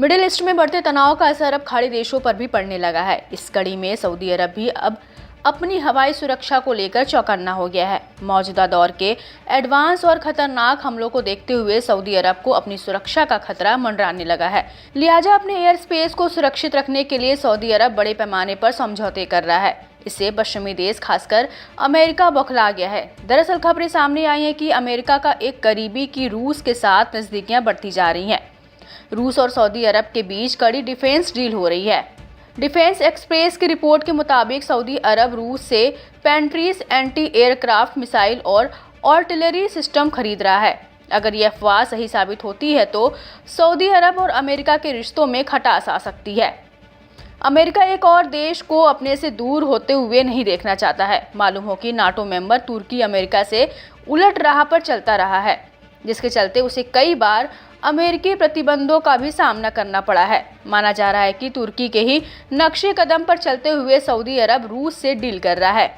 Middle east में बढ़ते तनाव का असर अब खाड़ी देशों पर भी पड़ने लगा है। इस कड़ी में सऊदी अरब भी अब अपनी हवाई सुरक्षा को लेकर चौकन्ना हो गया है। मौजूदा दौर के एडवांस और खतरनाक हमलों को देखते हुए सऊदी अरब को अपनी सुरक्षा का खतरा मंडराने लगा है। लिहाजा अपने एयर स्पेस को सुरक्षित रखने के लिए सऊदी अरब बड़े पैमाने पर समझौते कर रहा है। इससे पश्चिमी देश खासकर अमेरिका बौखला गया है। दरअसल खबरें सामने आई हैं कि अमेरिका का एक करीबी की रूस के साथ नजदीकियां बढ़ती जा रही हैं। रूस और सऊदी अरब के बीच कड़ी डिफेंस डील हो रही है। डिफेंस एक्सप्रेस की रिपोर्ट के मुताबिक सऊदी अरब रूस से पेंट्रीज एंटी एयरक्राफ्ट मिसाइल और आर्टिलरी सिस्टम खरीद रहा है। अगर ये अफवाह सही साबित होती है तो सऊदी अरब और अमेरिका के रिश्तों में खटास आ सकती है। अमेरिका एक और देश को अपने से दूर होते हुए नहीं देखना चाहता है। मालूम हो कि नाटो मेंबर तुर्की अमेरिका से उलट राह पर चलता रहा है, जिसके चलते उसे कई बार अमेरिकी प्रतिबंधों का भी सामना करना पड़ा है। माना जा रहा है कि तुर्की के ही नक्शे कदम पर चलते हुए सऊदी अरब रूस से डील कर रहा है।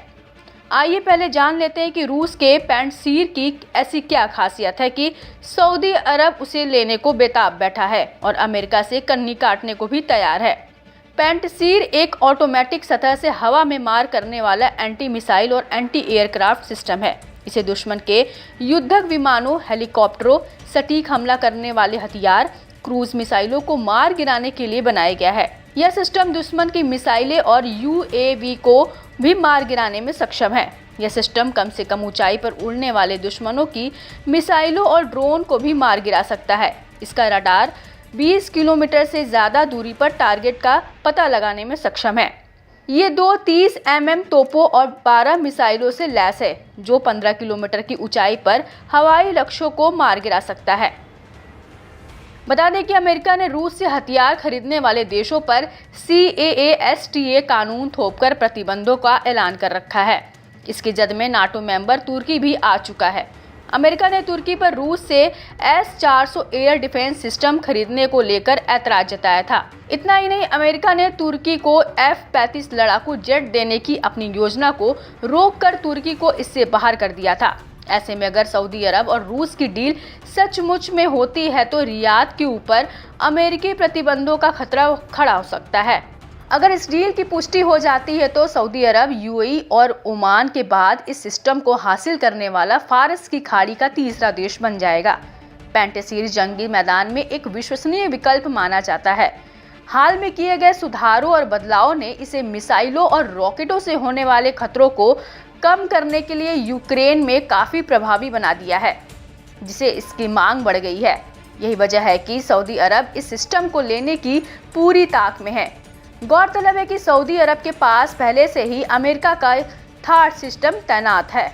आइए पहले जान लेते हैं कि रूस के पेंटसीर की ऐसी क्या खासियत है कि सऊदी अरब उसे लेने को बेताब बैठा है और अमेरिका से कन्नी काटने को भी तैयार है। पेंटसीर एक ऑटोमेटिक सतह से हवा में मार करने वाला एंटी मिसाइल और एंटी एयरक्राफ्ट सिस्टम है। इसे दुश्मन के युद्धक विमानों, हेलीकॉप्टरों, सटीक हमला करने वाले हथियार, क्रूज मिसाइलों को मार गिराने के लिए बनाया गया है। यह सिस्टम दुश्मन की मिसाइलें और यूएवी को भी मार गिराने में सक्षम है। यह सिस्टम कम से कम ऊंचाई पर उड़ने वाले दुश्मनों की मिसाइलों और ड्रोन को भी मार गिरा सकता है। इसका रडार 20 किलोमीटर से ज्यादा दूरी पर टारगेट का पता लगाने में सक्षम है। ये दो 30 mm तोपों और 12 मिसाइलों से लैस है, जो 15 किलोमीटर की ऊंचाई पर हवाई लक्ष्यों को मार गिरा सकता है। बता दें कि अमेरिका ने रूस से हथियार खरीदने वाले देशों पर CAASTA कानून थोपकर प्रतिबंधों का ऐलान कर रखा है। इसकी जद में नाटो मेंबर तुर्की भी आ चुका है। अमेरिका ने तुर्की पर रूस से S-400 एयर डिफेंस सिस्टम खरीदने को लेकर ऐतराज जताया था। इतना ही नहीं, अमेरिका ने तुर्की को F-35 लड़ाकू जेट देने की अपनी योजना को रोककर तुर्की को इससे बाहर कर दिया था। ऐसे में अगर सऊदी अरब और रूस की डील सचमुच में होती है तो रियाद के ऊपर अमेरिकी प्रतिबंधों का खतरा खड़ा हो सकता है। अगर इस डील की पुष्टि हो जाती है तो सऊदी अरब यूएई और ओमान के बाद इस सिस्टम को हासिल करने वाला फारस की खाड़ी का तीसरा देश बन जाएगा। पेंटसीर जंगी मैदान में एक विश्वसनीय विकल्प माना जाता है। हाल में किए गए सुधारों और बदलावों ने इसे मिसाइलों और रॉकेटों से होने वाले खतरों को कम करने के लिए यूक्रेन में काफी प्रभावी बना दिया है, जिसे इसकी मांग बढ़ गई है। यही वजह है कि सऊदी अरब इस सिस्टम को लेने की पूरी ताक में है। गौरतलब है कि सऊदी अरब के पास पहले से ही अमेरिका का थाट सिस्टम तैनात है।